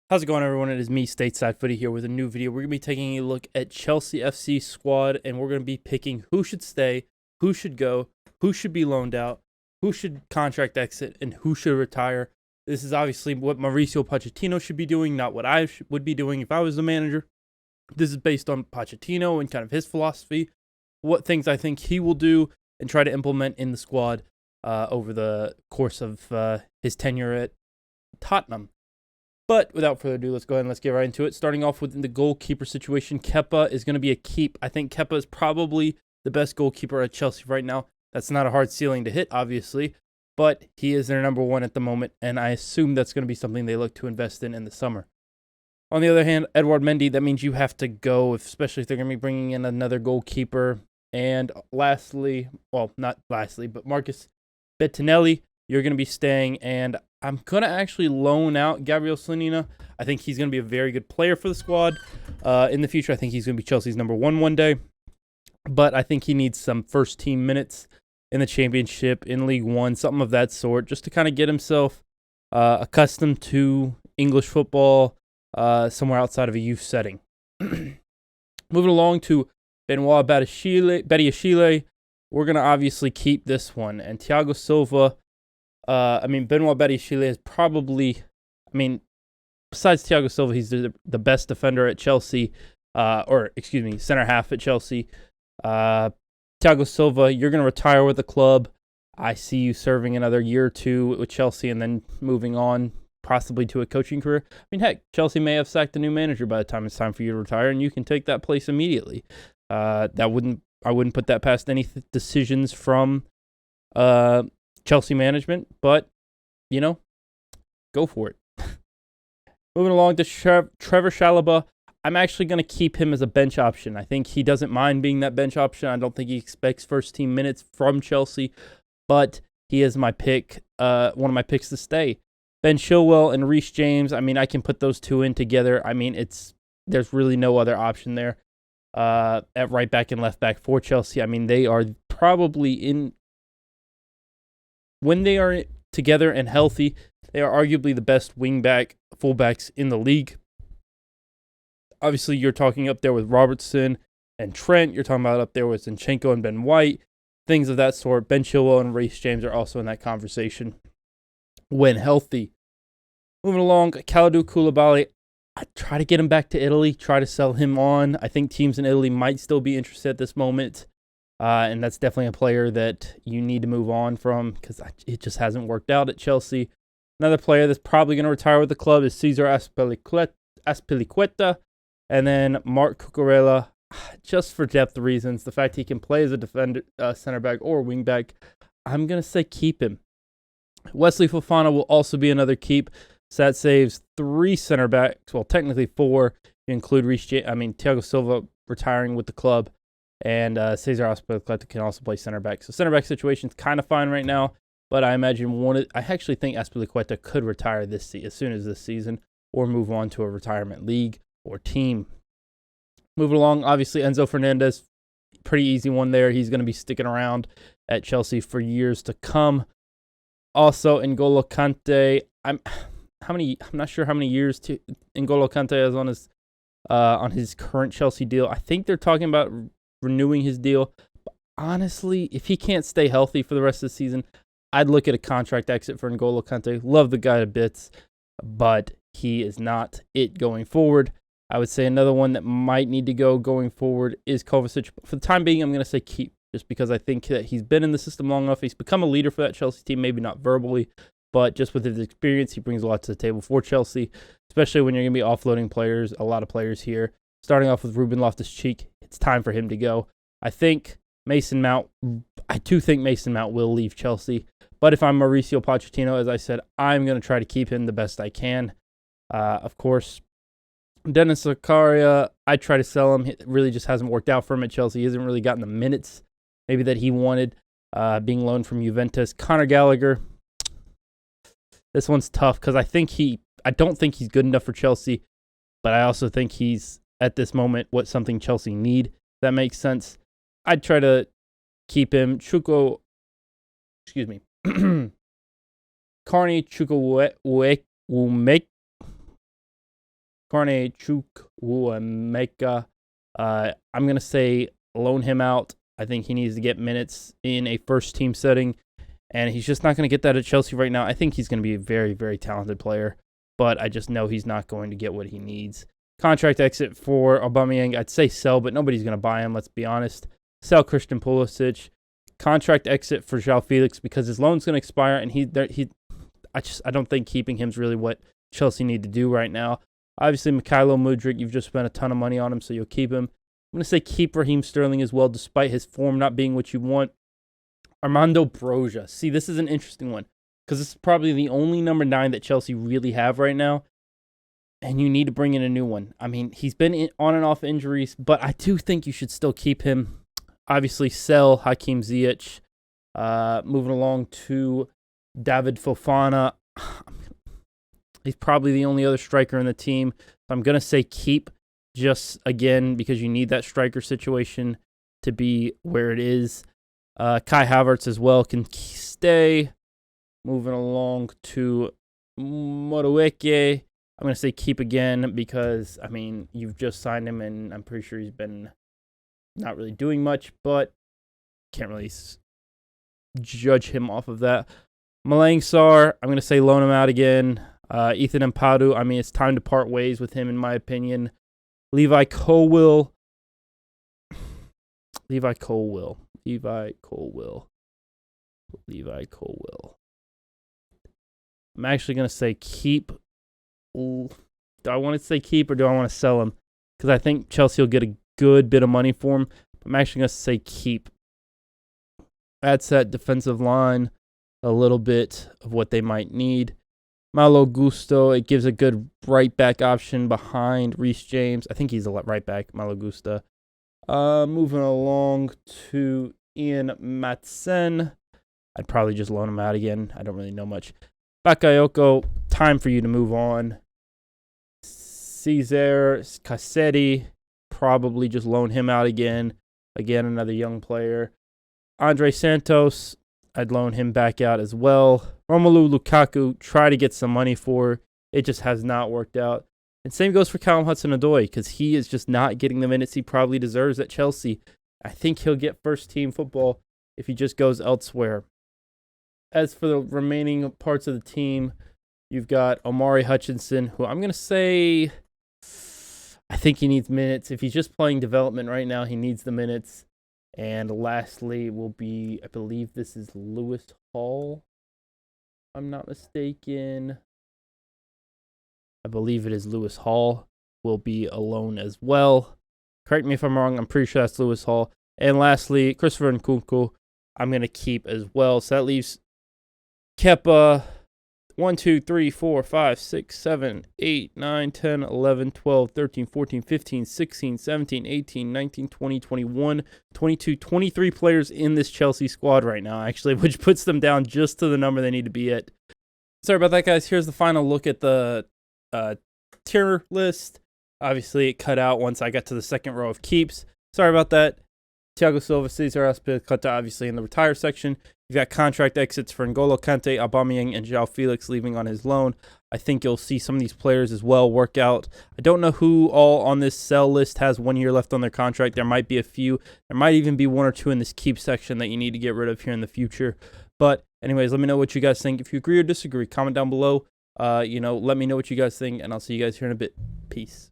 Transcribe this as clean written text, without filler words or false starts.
How's it going, everyone? It is me, Stateside Footy, here with a new video. We're going to be taking a look at Chelsea FC squad, and we're going to be picking who should stay, who should go, who should be loaned out, who should contract exit, and who should retire. This is obviously what Mauricio Pochettino should be doing, not what I would be doing if I was the manager. This is based on Pochettino and kind of his philosophy, what things I think he will do and try to implement in the squad over the course of his tenure at Tottenham. But without further ado, let's go ahead and let's get right into it. Starting off with the goalkeeper situation, Kepa is going to be a keep. I think Kepa is probably the best goalkeeper at Chelsea right now. That's not a hard ceiling to hit, obviously, but he is their number one at the moment, and I assume that's going to be something they look to invest in the summer. On the other hand, Edouard Mendy, that means you have to go, especially if they're going to be bringing in another goalkeeper. And lastly, well, not lastly, but Marcus Bettinelli, you're going to be staying, and I'm going to actually loan out Gabriel Slonina. I think he's going to be a very good player for the squad in the future. I think he's going to be Chelsea's number one day, but I think he needs some first-team minutes in the Championship, in League One, something of that sort, just to kind of get himself accustomed to English football somewhere outside of a youth setting. Moving along to Benoit Badiashile, we're going to obviously keep this one, and Thiago Silva. Benoit Badiashile is probably, besides Thiago Silva, he's the best defender at Chelsea, center half at Chelsea. Thiago Silva, you're going to retire with the club. I see you serving another year or two with Chelsea and then moving on possibly to a coaching career. Heck, Chelsea may have sacked a new manager by the time it's time for you to retire, and you can take that place immediately. I wouldn't put that past any decisions from Chelsea management, but, go for it. Moving along to Trevor Chalobah, I'm actually going to keep him as a bench option. I think he doesn't mind being that bench option. I don't think he expects first-team minutes from Chelsea, but he is my pick, one of my picks to stay. Ben Chilwell and Reece James, I can put those two in together. There's really no other option there at right back and left back for Chelsea. They are probably when they are together and healthy, they are arguably the best fullbacks in the league. Obviously, you're talking up there with Robertson and Trent. You're talking about up there with Zinchenko and Ben White, things of that sort. Ben Chilwell and Reece James are also in that conversation when healthy. Moving along, Kalidou Koulibaly, I try to get him back to Italy, try to sell him on. I think teams in Italy might still be interested at this moment. And that's definitely a player that you need to move on from because it just hasn't worked out at Chelsea. Another player that's probably going to retire with the club is Cesar Azpilicueta. And then Marc Cucurella, just for depth reasons, the fact he can play as a defender, center back or wing back, I'm going to say keep him. Wesley Fofana will also be another keep. So that saves 3 center backs. Well, technically 4. You include Thiago Silva retiring with the club. And Cesar Azpilicueta can also play center back. So center back situation's kind of fine right now. But I imagine I actually think Azpilicueta could retire as soon as this season or move on to a retirement league or team. Moving along, obviously Enzo Fernandez, pretty easy one there. He's going to be sticking around at Chelsea for years to come. Also, N'Golo Kante, I'm not sure how many years N'Golo Kante is on his current Chelsea deal. I think they're talking about renewing his deal. But honestly, if he can't stay healthy for the rest of the season, I'd look at a contract exit for N'Golo Kante. Love the guy to bits, but he is not it going forward. I would say another one that might need to go going forward is Kovacic. For the time being, I'm going to say keep, just because I think that he's been in the system long enough. He's become a leader for that Chelsea team, maybe not verbally, but just with his experience, he brings a lot to the table for Chelsea, especially when you're going to be offloading players, a lot of players here. Starting off with Ruben Loftus-Cheek, it's time for him to go. I do think Mason Mount will leave Chelsea, but if I'm Mauricio Pochettino, as I said, I'm going to try to keep him the best I can. Of course, Dennis Zakaria, I try to sell him. It really just hasn't worked out for him at Chelsea. He hasn't really gotten the minutes maybe that he wanted, being loaned from Juventus. Conor Gallagher, this one's tough because I don't think he's good enough for Chelsea, but I also think he's, at this moment, something Chelsea need. If that makes sense. I'd try to keep him. Carney Chukwuemeka. Chukwuemeka. I'm going to say loan him out. I think he needs to get minutes in a first-team setting, and he's just not going to get that at Chelsea right now. I think he's going to be a very, very talented player, but I just know he's not going to get what he needs. Contract exit for Aubameyang, I'd say sell, but nobody's going to buy him, let's be honest. Sell Christian Pulisic. Contract exit for João Felix because his loan's going to expire, and I don't think keeping him is really what Chelsea need to do right now. Obviously, Mykhailo Mudryk, you've just spent a ton of money on him, so you'll keep him. I'm going to say keep Raheem Sterling as well, despite his form not being what you want. Armando Broja. See, this is an interesting one because this is probably the only number 9 that Chelsea really have right now, and you need to bring in a new one. I mean, he's been on and off injuries, but I do think you should still keep him. Obviously, sell Hakim Ziyech. Moving along to David Fofana. He's probably the only other striker in the team. I'm going to say keep just, again, because you need that striker situation to be where it is. Kai Havertz as well can stay. Moving along to Morueke. I'm going to say keep again because, I mean, you've just signed him, and I'm pretty sure he's been not really doing much, but can't really judge him off of that. Malang Sarr, I'm going to say loan him out again. Ethan Ampadu, I mean, it's time to part ways with him, in my opinion. Levi Colwill. I'm actually going to say keep. Do I want to say keep or do I want to sell him? Because I think Chelsea will get a good bit of money for him. I'm actually going to say keep. That's that defensive line, a little bit of what they might need. Malo Gusto, it gives a good right back option behind Reece James. I think he's a right back, Malo Gusto. Moving along to Ian Matsen. I'd probably just loan him out again. I don't really know much. Bakayoko, time for you to move on. Cesar Cassetti, probably just loan him out again. Again, another young player. Andre Santos, I'd loan him back out as well. Romelu Lukaku, try to get some money for. It just has not worked out. And same goes for Callum Hudson-Odoi because he is just not getting the minutes he probably deserves at Chelsea. I think he'll get first-team football if he just goes elsewhere. As for the remaining parts of the team, you've got Omari Hutchinson, who I'm going to say I think he needs minutes. If he's just playing development right now, he needs the minutes. And lastly will be, I believe this is Lewis Hall, if I'm not mistaken. I believe it is Lewis Hall will be a loan as well. Correct me if I'm wrong. I'm pretty sure that's Lewis Hall. And lastly, Christopher Nkunku, I'm going to keep as well. So that leaves Kepa 1, 2, 3, 4, 5, 6, 7, 8, 9, 10, 11, 12, 13, 14, 15, 16, 17, 18, 19, 20, 21, 22, 23 players in this Chelsea squad right now, actually, which puts them down just to the number they need to be at. Sorry about that, guys. Here's the final look at the tier list. Obviously, it cut out once I got to the second row of keeps. Sorry about that. Thiago Silva, Cesar Azpilicueta, obviously in the retire section. You've got contract exits for N'Golo Kante, Aubameyang, and João Felix leaving on his loan. I think you'll see some of these players as well work out. I don't know who all on this sell list has 1 year left on their contract. There might be a few. There might even be 1 or 2 in this keep section that you need to get rid of here in the future. But anyways, let me know what you guys think. If you agree or disagree, comment down below. Let me know what you guys think, and I'll see you guys here in a bit. Peace.